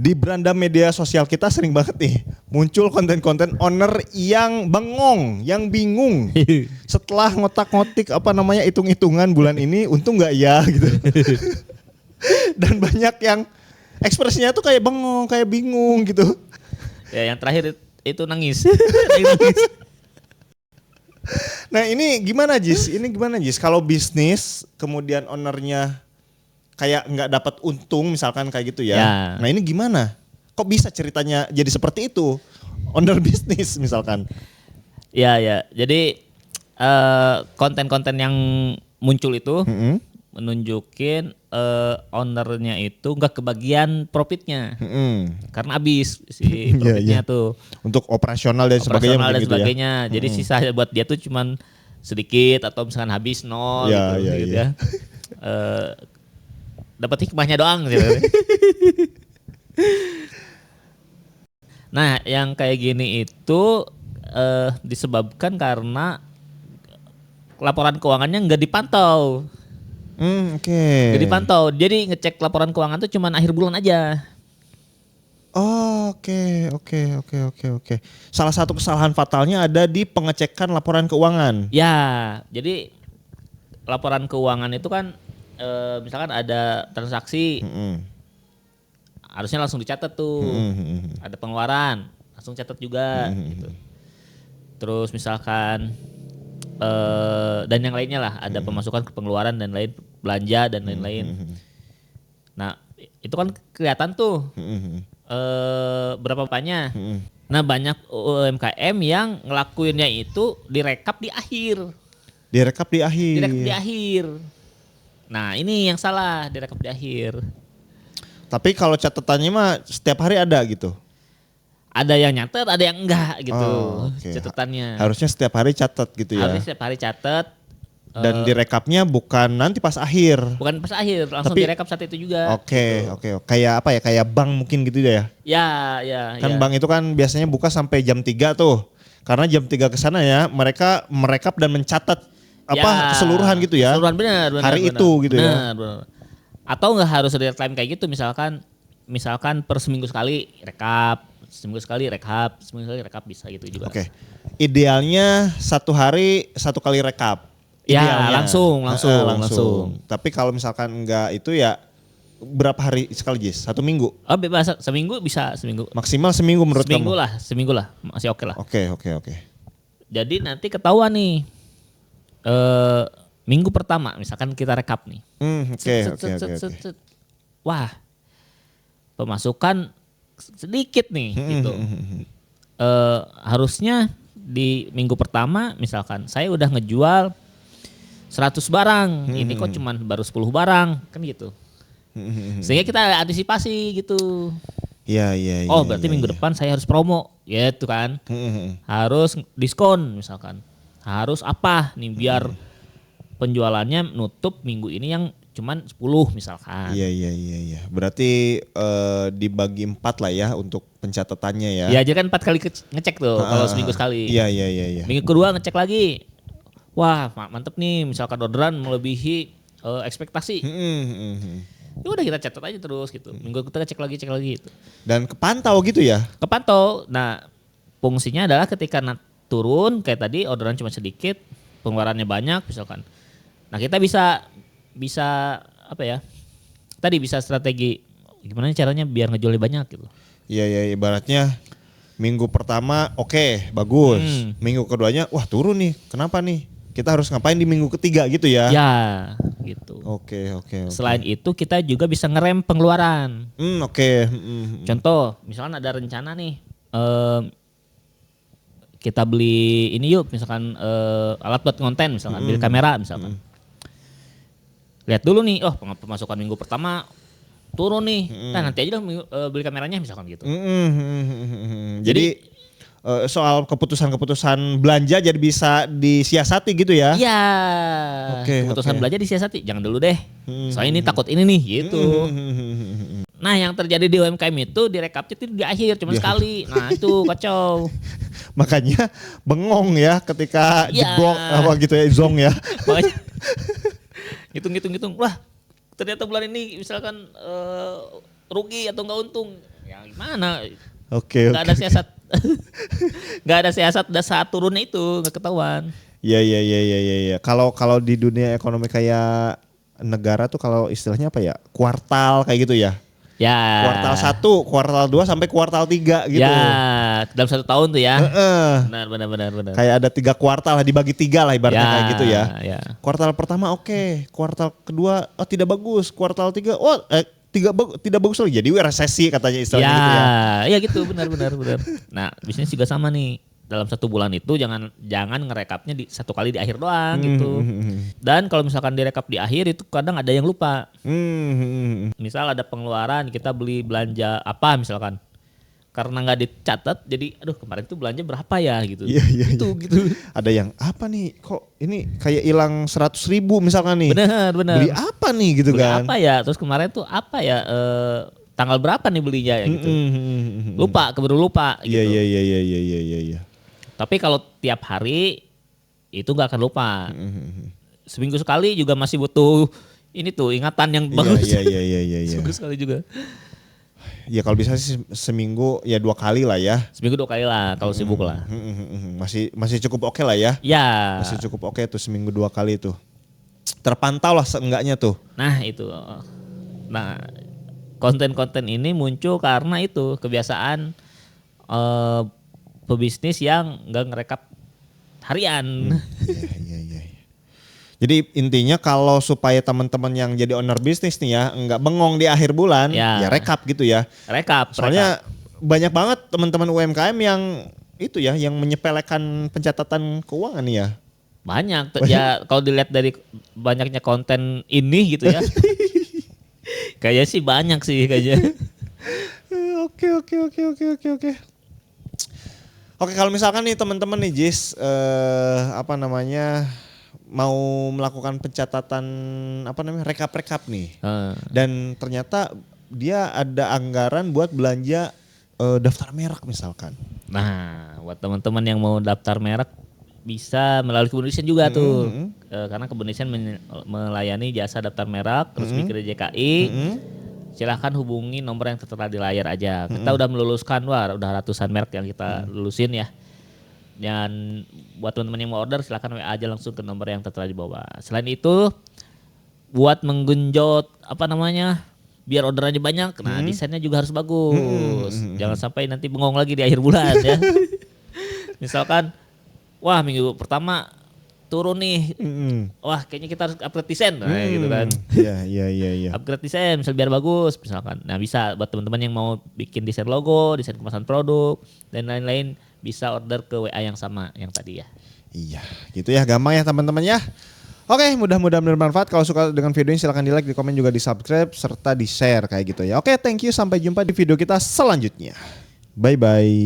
Di beranda media sosial kita sering banget nih muncul konten-konten owner yang bengong, yang bingung. Setelah ngotak-ngotik hitung-hitungan bulan ini untung nggak ya gitu. Dan banyak yang ekspresinya tuh kayak bengong, kayak bingung gitu. Ya yang terakhir itu nangis. Nah ini gimana Jis? Kalau bisnis kemudian ownernya kayak nggak dapat untung misalkan kayak gitu ya. Nah ini gimana? Kok bisa ceritanya jadi seperti itu? Owner bisnis misalkan. Ya. Jadi konten-konten yang muncul itu menunjukin ownernya itu nggak kebagian profitnya. Karena habis si profitnya tuh. Untuk operasional dan sebagainya. Ya. Jadi sisa buat dia tuh cuman sedikit atau misalkan habis nol gitu ya. Dapat hikmahnya doang gitu. Nah, yang kayak gini itu disebabkan karena laporan keuangannya nggak dipantau. Oke. Nggak dipantau. Jadi ngecek laporan keuangan tuh cuma akhir bulan aja. Oke. Salah satu kesalahan fatalnya ada di pengecekan laporan keuangan. Ya, jadi laporan keuangan itu kan misalkan ada transaksi, harusnya langsung dicatat tuh. Ada pengeluaran, langsung catat juga. Gitu. Terus misalkan dan yang lainnya lah, ada pemasukan ke pengeluaran dan lain, belanja dan lain-lain. Nah itu kan kelihatan tuh berapa banyak. Nah banyak UMKM yang ngelakuinnya itu direkap di akhir. Direkap di akhir. Nah ini yang salah, direkap di akhir. Tapi kalau catatannya mah setiap hari ada gitu? Ada yang nyatet, ada yang enggak gitu catatannya. Harusnya setiap hari catat gitu ya? Harusnya setiap hari catat. Dan direkapnya bukan nanti pas akhir? Bukan pas akhir, langsung direkap saat itu juga. Oke. Kayak apa ya, kayak bank mungkin gitu ya? Ya. Kan bank itu kan biasanya buka sampai jam 3 tuh. Karena jam 3 ke sana ya mereka merekap dan mencatat keseluruhan gitu ya. Keseluruhan benar. Hari itu gitu ya. Benar. Atau enggak harus real time kayak gitu, misalkan per seminggu sekali rekap, seminggu sekali rekap bisa gitu juga. Oke. Idealnya satu hari satu kali rekap. Ya, langsung. Tapi kalau misalkan enggak itu ya berapa hari sekali Jis? 1 minggu? Oh bebas, seminggu bisa, seminggu. Maksimal seminggu menurut kamu? Seminggu lah, masih oke lah. Oke. Jadi nanti ketahuan nih, minggu pertama misalkan kita rekap nih. Oke. Wah, pemasukan sedikit nih gitu. Harusnya di minggu pertama misalkan saya udah ngejual 100 barang, ini kok cuman baru 10 barang, kan gitu. Sehingga kita antisipasi gitu. Iya. Oh berarti minggu depan saya harus promo, gitu kan. Harus diskon misalkan. Harus apa nih biar penjualannya nutup minggu ini yang cuman 10 misalkan. Iya. Berarti dibagi 4 lah ya untuk pencatatannya ya. Ya jadi kan 4 kali ngecek tuh kalau seminggu sekali. Iya. Minggu kedua ngecek lagi. Wah mantep nih misalkan orderan melebihi ekspektasi. Ya udah kita catat aja terus gitu. Minggu kita cek lagi gitu. Dan kepantau gitu ya? Kepantau. Nah fungsinya adalah ketika turun kayak tadi orderan cuma sedikit, pengeluarannya banyak misalkan. Nah kita bisa apa ya? Tadi bisa strategi gimana caranya biar ngejualnya banyak gitu. Iya ibaratnya minggu pertama oke, bagus. Minggu keduanya wah turun nih. Kenapa nih? Kita harus ngapain di minggu ketiga gitu ya? Ya gitu. Oke. Selain itu kita juga bisa ngerem pengeluaran. Oke. Contoh misalkan ada rencana nih kita beli ini yuk misalkan alat buat konten misalkan beli kamera misalkan. Lihat dulu nih, pemasukan minggu pertama turun nih. Nah nanti aja beli kameranya misalkan gitu. Jadi soal keputusan belanja jadi bisa disiasati gitu ya? Iya. Keputusan belanja disiasati. Jangan dulu deh. Soalnya ini takut ini nih gitu. Nah yang terjadi di UMKM itu direkapnya itu di akhir cuma sekali. Nah itu kacau. Makanya bengong ya ketika jeblok apa gitu ya, zong ya. Makanya hitung. Wah ternyata bulan ini misalkan rugi atau enggak untung. Ya gimana? Oke. Nggak ada siasat. Nggak ada siasat saat turunnya itu nggak ketahuan. Iya. Kalau di dunia ekonomi kayak negara tuh kalau istilahnya apa ya? Kuartal kayak gitu ya. Ya. Kuartal 1, kuartal 2 sampai kuartal 3 gitu. Ya, dalam 1 tahun tuh ya. Benar. Kayak ada 3 kuartal lah, dibagi 3 lah ibaratnya kayak gitu ya. Ya. Kuartal pertama oke, kuartal kedua tidak bagus, kuartal 3 tidak bagus lagi. Jadi resesi katanya istilahnya gitu ya. Ya gitu benar. Nah, bisnis juga sama nih. Dalam 1 bulan itu jangan ngerekapnya di 1 kali di akhir doang gitu. Dan kalau misalkan direkap di akhir itu kadang ada yang lupa. Misal ada pengeluaran kita beli belanja apa misalkan. Karena nggak dicatat jadi aduh kemarin tuh belanja berapa ya gitu. Iya. Gitu. Ada yang apa nih kok ini kayak hilang 100.000 misalkan nih. Benar. Beli apa nih gitu beli kan. apa ya terus kemarin tuh apa ya tanggal berapa nih belinya ya gitu. Keburu lupa gitu. Iya. Tapi kalau tiap hari itu nggak akan lupa. Seminggu sekali juga masih butuh ini tuh ingatan yang bagus. Iya. Seminggu sekali juga. Ya kalau bisa sih seminggu ya 2 kali lah ya. Seminggu 2 kali lah kalau sibuk lah. Masih cukup oke lah ya. Ya. Masih cukup oke tuh seminggu 2 kali tuh. Terpantau lah seenggaknya tuh. Nah itu. Nah konten-konten ini muncul karena itu kebiasaan pebisnis yang nggak ngerekap harian. Iya. Jadi intinya kalau supaya teman-teman yang jadi owner bisnis nih ya nggak bengong di akhir bulan, ya rekap gitu ya. Rekap. Soalnya banyak banget teman-teman UMKM yang itu ya, yang menyepelekan pencatatan keuangan nih ya. Banyak. Ya kalau dilihat dari banyaknya konten ini gitu ya. Kayaknya sih banyak sih kayaknya. Oke. Oke, kalau misalkan nih teman-teman nih Jis mau melakukan pencatatan rekap nih. Dan ternyata dia ada anggaran buat belanja daftar merek misalkan. Nah, buat teman-teman yang mau daftar merek bisa melalui Kebun juga tuh. Karena Kebun melayani jasa daftar merek resmi ke DJKI. Silahkan hubungi nomor yang tertera di layar aja. Kita udah meluluskan, udah ratusan merek yang kita lulusin ya. Dan buat teman-teman yang mau order silahkan WA aja langsung ke nomor yang tertera di bawah. Selain itu, buat menggenjot biar orderannya banyak, nah desainnya juga harus bagus. Jangan sampai nanti bengong lagi di akhir bulan ya. Misalkan, minggu pertama turun nih, kayaknya kita harus upgrade desain, gitu kan. Iya. Upgrade desain, misal biar bagus, misalkan. Nah bisa buat teman-teman yang mau bikin desain logo, desain kemasan produk, dan lain-lain bisa order ke WA yang sama yang tadi ya. Iya, gitu ya, gampang ya teman-teman ya. Oke, mudah-mudahan bermanfaat. Kalau suka dengan video ini silahkan di like, di komen, juga di subscribe, serta di share kayak gitu ya. Oke, thank you, sampai jumpa di video kita selanjutnya. Bye-bye.